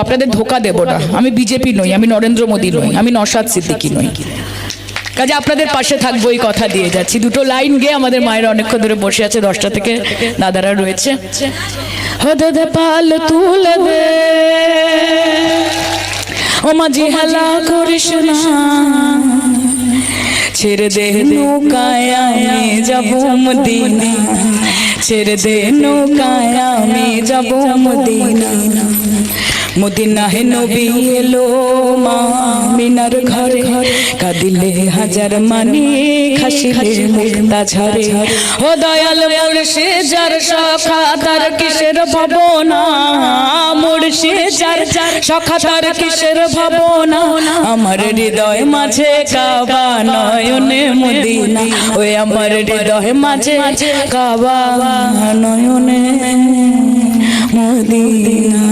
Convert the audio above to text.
আপনাদের ধোকা দেব না। আমি বিজেপি নই, আমি নরেন্দ্র মোদী নই, আমি নওশাদ সিদ্দিকী নই। কাজে আপনাদের পাশে থাকবো এই কথা দিয়ে যাচ্ছি। দুটো লাইন গেয়ে আমাদের মায়েরা অনেকক্ষণ ধরে বসে আছে, 10টা থেকে দাদারা রয়েছে। ও দাদা পাল তুলে দে, ও মাঝি হেলা করিস না, ছেড়ে দে নৌকায় আমি যাব মদিনা, ছেড়ে দে নৌকায় আমি যাব মদিনা। মদিনা হে নবী এলো মা মিনার ঘরে, কাঁদিলে হাজার মানি খাসিলে মুক্তা ঝরে। ও দয়াল মুর্শিদ যার সখা তার কিসের ভাবনা, মুর্শিদ যার সখা তার কিসের ভাবনা। আমার হৃদয় মাঝে কাবা নয়নে মদিনা, ওই আমার হৃদয় মাঝে কাবা নয়নে মদিনা।